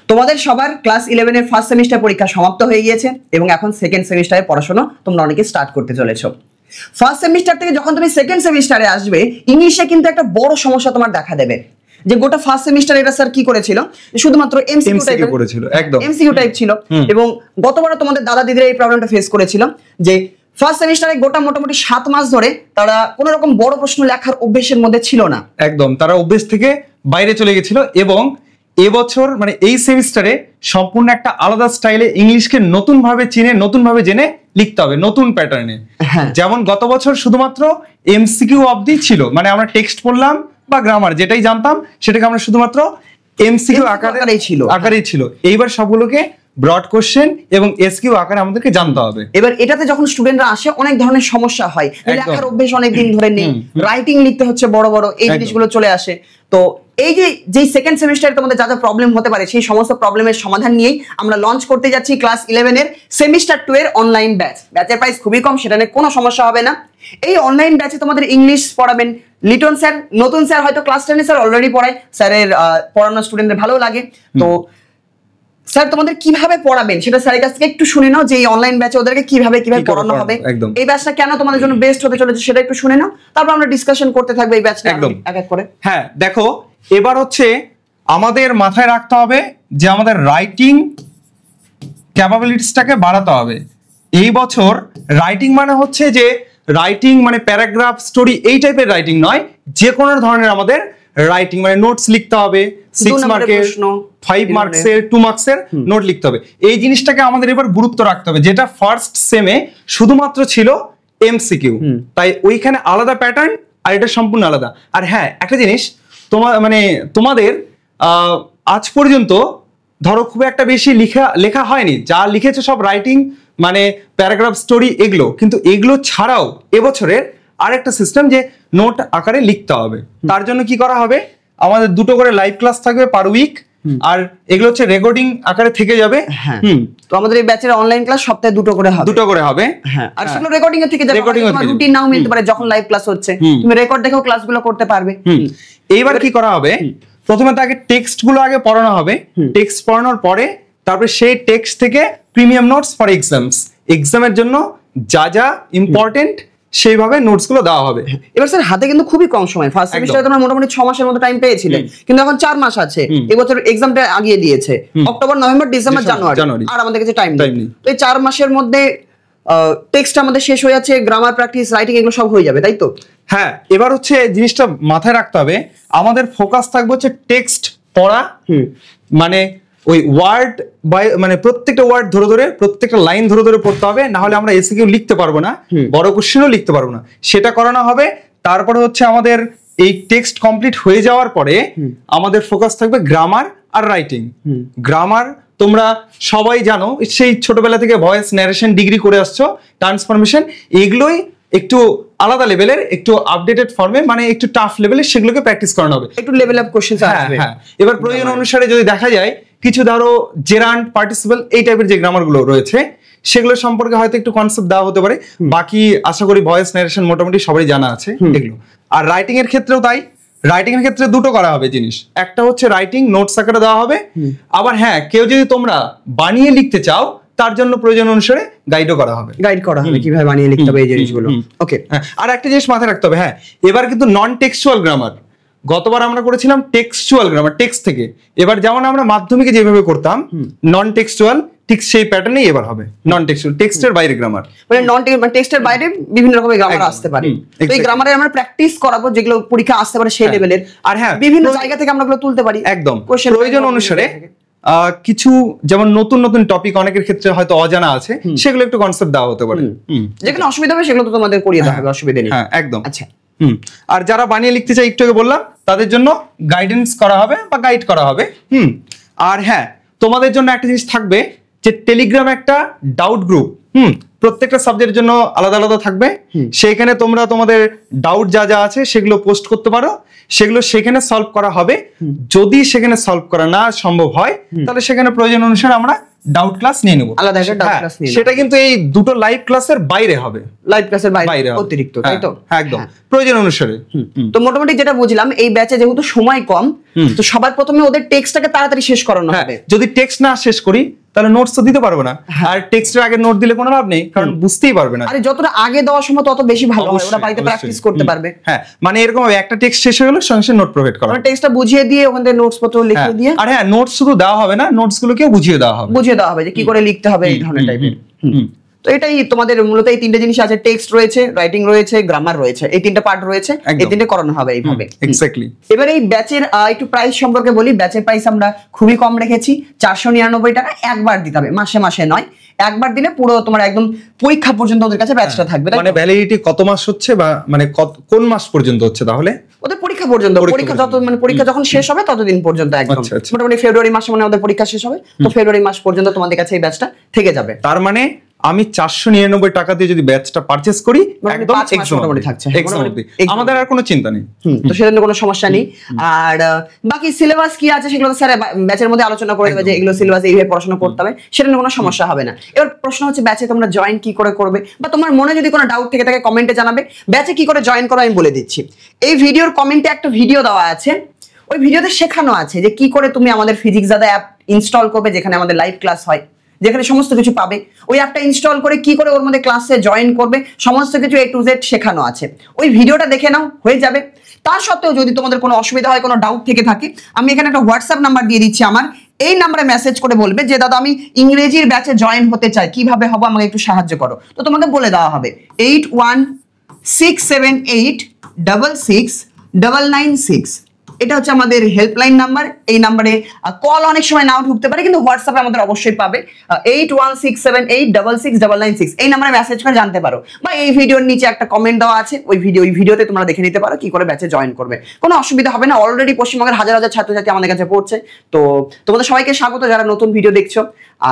তোমাদের সবার ক্লাস 11 এর ফার্স্ট সেমিস্টার পরীক্ষা সমাপ্ত হয়ে গিয়েছে এবং এখন সেকেন্ড সেমিস্টারে পড়াশোনা তোমরা অনেকে স্টার্ট করতে চলেছো। ফার্স্ট সেমিস্টার থেকে যখন তুমি সেকেন্ড সেমিস্টারে আসবে, ইংলিশে কিন্তু একটা বড় সমস্যা তোমার দেখা দেবে। যে গোটা ফার্স্ট সেমিস্টার এটা স্যার কি করেছিল, শুধুমাত্র এমসিকিউ করেছিল, একদম এমসিকিউ টাইপ ছিল। এবং গতবারে তোমাদের দাদা দিদিরা এই প্রবলেমটা ফেস করেছিল যে ফার্স্ট সেমিস্টারে গোটা মোটামুটি 7 মাস ধরে তারা কোনো রকম বড় প্রশ্ন লেখার অভ্যেসের মধ্যে ছিল না, একদম তারা অভ্যেস থেকে বাইরে চলে গেছিল। এবং এবছর মানে এই সেমিস্টারে সম্পূর্ণ একটা আলাদা স্টাইলে ইংলিশকে নতুন ভাবে চিনে, নতুন ভাবে জেনে লিখতে হবে, নতুন প্যাটার্নে। যেমন গত বছর শুধুমাত্র এমসিকিউ অবধি ছিল, মানে আমরা টেক্সট পড়লাম বা গ্রামার যেটাই জানতাম সেটাকে আমরা শুধুমাত্র এমসিকিউ আকারেই ছিল। এইবার সবগুলোকে ব্রড কোশ্চেন এবং এসকিউ আকারে আমাদেরকে জানতে হবে। এবার এটাতে যখন স্টুডেন্টরা আসে অনেক ধরনের সমস্যা হয়, লেখার অভ্যেস অনেক দিন ধরে নেই, রাইটিং লিখতে হচ্ছে বড় বড়, এই জিনিসগুলো চলে আসে। তো এই যে সেকেন্ড সেমিস্টারে তোমাদের যা যা প্রবলেম হতে পারে সেই সমস্ত প্রবলেমের সমাধান নিয়েই আমরা লঞ্চ করতে যাচ্ছি ক্লাস 11 এর সেমিস্টার 2 এর অনলাইন ব্যাচ। ব্যাচের প্রাইস খুবই কম, সেটা নিয়ে কোনো সমস্যা হবে না। এই অনলাইন ব্যাচে তোমাদের ইংলিশ পড়াবেন লিটন স্যার, নতুন স্যার হয়তো ক্লাস 10 এ স্যার অলরেডি পড়ায়, স্যারের পড়ানো স্টুডেন্টদের ভালো লাগে। তো স্যার তোমাদের কিভাবে পড়াবেন সেটা স্যারের কাছ থেকে একটু শুনে নাও, যে এই অনলাইন ব্যাচে ওদেরকে কিভাবে পড়ানো হবে, এই ব্যাচটা কেন তোমাদের জন্য বেস্ট হতে চলেছে সেটা একটু শুনে নাও, তারপর আমরা ডিসকাশন করতে থাকবো এই ব্যাচটা একদম এক এক করে। হ্যাঁ দেখো, এবার হচ্ছে আমাদের মাথায় রাখতে হবে যে আমাদের রাইটিং ক্যাপাবিলিটিসটাকে বাড়াতে হবে। এই বছর রাইটিং মানে হচ্ছে যে রাইটিং মানে প্যারাগ্রাফ, স্টোরি এই টাইপের রাইটিং নয়, যে কোনো ধরনের আমাদের রাইটিং মানে নোটস লিখতে হবে, 6 মার্কের 5 মার্কসের 2 মার্কসের নোট লিখতে হবে। এই জিনিসটাকে আমাদের এবার গুরুত্ব রাখতে হবে, যেটা ফার্স্ট সেমে শুধুমাত্র ছিল এমসিকিউ, তাই ওইখানে আলাদা প্যাটার্ন আর এটা সম্পূর্ণ আলাদা। আর হ্যাঁ একটা জিনিস, তোমাদের আজ পর্যন্ত ধরো খুব একটা বেশি লেখা হয়নি, যা লিখেছে সব রাইটিং মানে প্যারাগ্রাফ, স্টোরি এগুলো, কিন্তু এগুলো ছাড়াও এবছরের আরেকটা সিস্টেম যে নোট আকারে লিখতে হবে। তার জন্য কি করা হবে, আমাদের 2টো করে লাইভ ক্লাস থাকবে পার উইক, আর এগুলো হচ্ছে রেকর্ডিং আকারে থেকে যাবে। তো আমাদের এই ব্যাচের অনলাইন ক্লাস সপ্তাহে 2টো করে হবে। হ্যাঁ, আর সেগুলো রেকর্ডিং এর থেকে যাবে, তোমার রুটিন নাও মিলতে পারে, যখন লাইভ ক্লাস হচ্ছে তুমি রেকর্ড দেখেও ক্লাসগুলো করতে পারবে। এইবার কি করা হবে, প্রথমে তাকে টেক্সট গুলো আগে পড়ানো হবে, টেক্সট পড়ানোর পরে তারপরে সেই টেক্সট থেকে প্রিমিয়াম নোটস ফর এক্সামের জন্য যা যা ইম্পর্টেন্ট সেইভাবে নোটস গুলো দেওয়া হবে। এবার স্যার হাতে কিন্তু খুবই কম সময়, ফার্স্ট সেমিস্টারে তোমরা মোটামুটি 6 মাসের মতো টাইম পেয়েছিলে, কিন্তু এখন 4 মাস আছে। এবছর এক্সামটা আগিয়ে দিয়েছে, অক্টোবর, নভেম্বর, ডিসেম্বর, জানুয়ারি, আর আমাদের কাছে টাইম নেই। তো এই 4 মাসের মধ্যে টেক্সট আমাদের শেষ হয়ে যাচ্ছে, গ্রামার প্র্যাকটিস, রাইটিং এগুলো সব হয়ে যাবে, তাই তো? হ্যাঁ, এবার হচ্ছে জিনিসটা মাথায় রাখতে হবে, আমাদের ফোকাস থাকবে হচ্ছে টেক্সট পড়া, মানে ওই ওয়ার্ড বাই মানে প্রত্যেকটা ওয়ার্ড ধরে ধরে, প্রত্যেকটা লাইন ধরে ধরে পড়তে হবে, না হলে আমরা এসকিউ লিখতে পারবো না, বড় কোশ্চেনও লিখতে পারবো না, সেটা করানো হবে। তারপরে হচ্ছে আমাদের এই টেক্সট কমপ্লিট হয়ে যাওয়ার পরে আমাদের ফোকাস থাকবে গ্রামার আর রাইটিং। গ্রামার তোমরা সবাই জানো, সেই ছোটবেলা থেকে ভয়েস ন্যারেশন ডিগ্রি করে আসছো, ট্রান্সফরমেশন, এগুলোই একটু আলাদা লেভেলের, একটু আপডেটেড ফর্মে, মানে একটু টাফ লেভেলে সেগুলোকে প্র্যাকটিস করানো হবে, একটু লেভেল আপ কোশ্চেন আসবে। হ্যাঁ, এবার প্রয়োজন অনুসারে যদি দেখা যায় কিছু ধরো জেরান্ড, পার্টিসিপল এই টাইপের যে গ্রামার গুলো রয়েছে সেগুলো সম্পর্কে হয়তো একটু কনসেপ্ট দেওয়া হতে পারে, বাকি আশা করি ভয়েস ন্যারেশন মোটামুটি সবাই জানা আছে এগুলো। আর রাইটিং এর ক্ষেত্রেও তাই, রাইটিং এর ক্ষেত্রে 2টো করা হবে জিনিস, একটা হচ্ছে রাইটিং নোটস আকারে দেওয়া হবে, আবার হ্যাঁ কেউ যদি তোমরা বানিয়ে লিখতে চাও তার জন্য প্রয়োজন অনুসারে গাইডও করা হবে, কিভাবে বানিয়ে লিখতে হবে এই জিনিসগুলো। ওকে, আর একটা জিনিস মাথায় রাখতে হবে, হ্যাঁ এবার কিন্তু নন টেক্সচুয়াল গ্রামার, গতবার আমরা করেছিলাম টেক্সচুয়াল গ্রামার টেক্সট থেকে, এবার যেমন আমরা মাধ্যমিকে যেভাবে করতাম নন টেক্সচুয়াল, ঠিক সেই প্যাটার্নেই এবার হবে নন টেক্সচুয়াল, টেক্সটের বাইরে গ্রামার, মানে নন টেক্সটের বাইরে বিভিন্ন রকমের গ্রামার আসতে পারে। তো এই গ্রামারে আমরা প্র্যাকটিস করাবো, যেগুলো পরীক্ষা আসতে পারে সেই লেভেলের, আর হ্যাঁ বিভিন্ন জায়গা থেকে আমরা এগুলো তুলতে পারি একদম প্রয়োজন অনুসারে। কিছু যেমন নতুন নতুন টপিক অনেকের ক্ষেত্রে হয়তো অজানা আছে, সেগুলো একটু কনসেপ্ট দেওয়া হতে পারে, যেখানে অসুবিধা হবে সেগুলো তো তোমাদের করিয়ে দেওয়া হবে, অসুবিধা নেই। হ্যাঁ একদম। আচ্ছা, আর যারা বানিয়ে লিখতে চাই একটু আগে বললাম, তাদের জন্য গাইডেন্স করা হবে বা গাইড করা হবে। আর হ্যাঁ তোমাদের জন্য একটা জিনিস থাকবে যে টেলিগ্রাম একটা ডাউট গ্রুপ, প্রত্যেকটা সাবজেক্টের জন্য আলাদা আলাদা থাকবে, সেইখানে তোমরা তোমাদের ডাউট যা যা আছে সেগুলো পোস্ট করতে পারো, সেগুলো সেখানে সলভ করা হবে। যদি সেখানে সলভ করা না সম্ভব হয় তাহলে সেখানে প্রয়োজন অনুসারে আমরা ডাউট ক্লাস নিয়ে নেব, আলাদা একটা ডাউট ক্লাস নিয়ে সেটা কিন্তু এই দুটো লাইভ ক্লাসের বাইরে হবে, লাইভ ক্লাসের বাইরে অতিরিক্ত, তাই তো? একদম প্রয়োজন অনুসারে। তো মোটামুটি যেটা বুঝলাম, এই ব্যাচে যেহেতু সময় কম, তো সবার প্রথমে ওদের টেক্সটটাকে তাড়াতাড়ি শেষ করানো হবে। যদি টেক্সট না শেষ করি তাহলে নোটস তো দিতে পারবে না, আর টেক্সটের আগে নোট দিলে কোনো লাভ নেই, কারণ বুঝতেই পারবে না। আরে যতটা আগে দেওয়া সম্ভব তত বেশি ভালো হয়, ওরা বাড়িতে প্র্যাকটিস করতে পারবে। হ্যাঁ, মানে এরকম হবে একটা টেক্সট শেষ হয়ে গেল সঙ্গে সঙ্গে নোট প্রোভাইড করা, মানে টেক্সটটা বুঝিয়ে দিয়ে ওখান থেকে নোটস পত্র লিখে দিয়ে। আর হ্যাঁ, নোটস শুধু দেওয়া হবে না, নোটস গুলোকেও বুঝিয়ে দেওয়া হবে যে কি করে লিখতে হবে, এই ধরনের টাইপের। তো এটাই তোমাদের মূলত এই তিনটে জিনিস আছে, টেক্সট রয়েছে, রাইটিং রয়েছে, গ্রামার রয়েছে, এই তিনটা পার্ট রয়েছে, এই তিনটে করানো হবে এইভাবে। এক্স্যাক্টলি। এবারে এই ব্যাচের একটু প্রাইস সম্পর্কে বলি। ব্যাচের প্রাইস আমরা খুবই কম রেখেছি, 499 টাকা। একবার দিতে হবে, মাসে মাসে নয়, একবার দিলে পুরো তোমার একদম পরীক্ষা পর্যন্ত ওদের কাছে ব্যাচটা থাকবে। মানে ভ্যালিডিটি কত মাস হচ্ছে, বা মানে কোন মাস পর্যন্ত হচ্ছে? তাহলে ওদের পরীক্ষা পর্যন্ত, পরীক্ষা যত মানে পরীক্ষা যখন শেষ হবে ততদিন পর্যন্ত, একদম মোটামুটি ফেব্রুয়ারি মাসে মানে ওদের পরীক্ষা শেষ হবে, তো ফেব্রুয়ারি মাস পর্যন্ত তোমাদের কাছে এই ব্যাচটা থেকে যাবে। তার মানে আমি 499 টাকা দিয়ে যদি ব্যাচটা পারচেজ করি, একদম মোটামুটি থাকছে, আমাদের আর কোনো চিন্তা নেই, তো সেজন্য কোনো সমস্যা নেই। আর বাকি সিলেবাস কি আছে সেগুলো স্যার ব্যাচের মধ্যে আলোচনা করে দেবে, যে এগুলো সিলেবাস এইভাবে পড়াশোনা করতে হবে, সেটা নিয়ে কোনো সমস্যা হবে না। এবার প্রশ্ন হচ্ছে ব্যাচে তোমরা জয়েন কি করে করবে, বা তোমার মনে যদি কোনো ডাউট থেকে থাকে কমেন্টে জানাবে। ব্যাচে কি করে জয়েন করো আমি বলে দিচ্ছি। এই ভিডিওর কমেন্টে একটা ভিডিও দেওয়া আছে, ওই ভিডিওতে শেখানো আছে যে কি করে তুমি আমাদের ফিজিক্স দাদা অ্যাপ ইনস্টল করবে, যেখানে আমাদের লাইভ ক্লাস হয়, যেখানে সমস্ত কিছু পাবে। ওই অ্যাপটা ইনস্টল করে কি করে ওর মধ্যে ক্লাসে জয়েন করবে, সমস্ত কিছু A to Z শেখানো আছে। ওই ভিডিওটা দেখে নাও, হয়ে যাবে। তার সত্ত্বেও যদি তোমাদের কোনো অসুবিধা হয়, কোনো ডাউট থেকে থাকে, আমি এখানে একটা হোয়াটসঅ্যাপ নাম্বার দিয়ে দিচ্ছি আমার, এই নাম্বারে মেসেজ করে বলবে যে দাদা আমি ইংরেজির ব্যাচে জয়েন হতে চাই, কিভাবে হবো আমাকে একটু সাহায্য করো। তো তোমাকে বলে দেওয়া হবে 8167866996। এটা হচ্ছে আমাদের হেল্পলাইন নাম্বার। এই নাম্বারে কল অনেক সময় নাও ঢুকতে পারে, কিন্তু হোয়াটসঅ্যাপে আমাদের অবশ্যই পাবে 8167866996। এই নাম্বারে মেসেজ করে জানতে পারো, বা এই ভিডিওর নিচে একটা কমেন্ট দেওয়া আছে, ওই ভিডিওতে তোমরা দেখে নিতে পারো কি করে ব্যাচে জয়েন করবে। কোনো অসুবিধা হবে না। অলরেডি পশ্চিমবঙ্গের হাজার হাজার ছাত্রছাত্রী আমাদের কাছে পড়ছে। তো তোমাদের সবাইকে স্বাগত যারা নতুন ভিডিও দেখছো।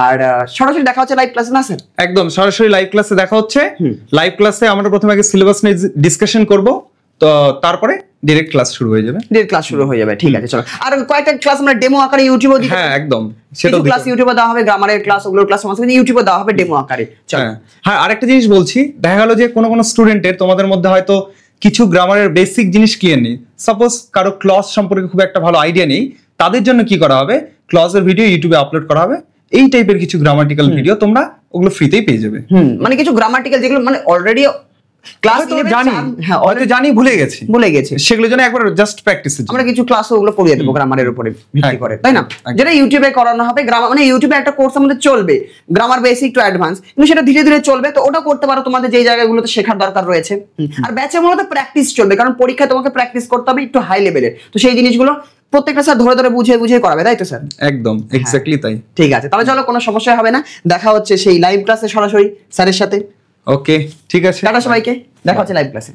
আর সরাসরি দেখা হচ্ছে লাইভ ক্লাসে না স্যার? একদম সরাসরি লাইভ ক্লাসে দেখা হচ্ছে। লাইভ ক্লাসে আমরা প্রথমে আগে সিলেবাস নিয়ে ডিসকাশন করব, তো তারপরে ডাইরেক্ট ক্লাস শুরু হয়ে যাবে। ঠিক আছে, চলো। আর কয়েকটা ক্লাস আমরা ডেমো আকারে ইউটিউবে দিই। হ্যাঁ, একদম সেটা ক্লাস ইউটিউবে দেওয়া হবে, গ্রামারের ক্লাস, ওগুলোর ক্লাস সমস্ত কিছু ইউটিউবে দেওয়া হবে ডেমো আকারে। চলো। হ্যাঁ, আরেকটা জিনিস বলছি, দেখা গেল যে কোনো স্টুডেন্টের তোমাদের মধ্যে হয়তো কিছু গ্রামারের বেসিক জিনিস ক্লিয়ার নেই, সাপোজ কারো ক্লজ সম্পর্কে খুব একটা ভালো আইডিয়া নেই, তাদের জন্য কি করা হবে, ক্লজের ভিডিও ইউটিউবে আপলোড করা হবে। এই টাইপের কিছু গ্রামাটিক্যাল ভিডিও তোমরা ওগুলো ফ্রিতেই পেয়ে যাবে। মানে কিছু গ্রামাটিক্যাল যেগুলো মানে অলরেডি ক্লাস জানি ভুলে গেছি, সেগুলোর জন্য একবার জাস্ট প্র্যাকটিস আমরা কিছু ক্লাস ওগুলো পড়িয়ে দেবো গ্রামারের উপরে ভিত্তি করে, তাই না? যেটা ইউটিউবে করানো হবে। গ্রামার মানে ইউটিউবে একটা কোর্স আমাদের চলবে, গ্রামার বেসিক টু অ্যাডভান্স, কিন্তু সেটা ধীরে ধীরে চলবে। তো ওটা করতে পারো তোমাদের যেই জায়গাগুলোতে শেখার দরকার রয়েছে। আর ব্যাচে মূলত প্র্যাকটিস চলবে, কারণ পরীক্ষায় তোমাকে প্র্যাকটিস করতে হবে একটু হাই লেভেলের। তো সেই জিনিসগুলো প্রত্যেকটা স্যার ধরে ধরে বুঝিয়ে করাবে, তাই তো স্যার? একদম এক্স্যাক্টলি তাই। ঠিক আছে, তাহলে চলো, কোনো সমস্যা হবে না। দেখা হচ্ছে সেই লাইভ ক্লাসে সরাসরি স্যারের সাথে। ওকে, ঠিক আছে, টাটা সবাইকে, দেখা হচ্ছে লাইভ ক্লাসে।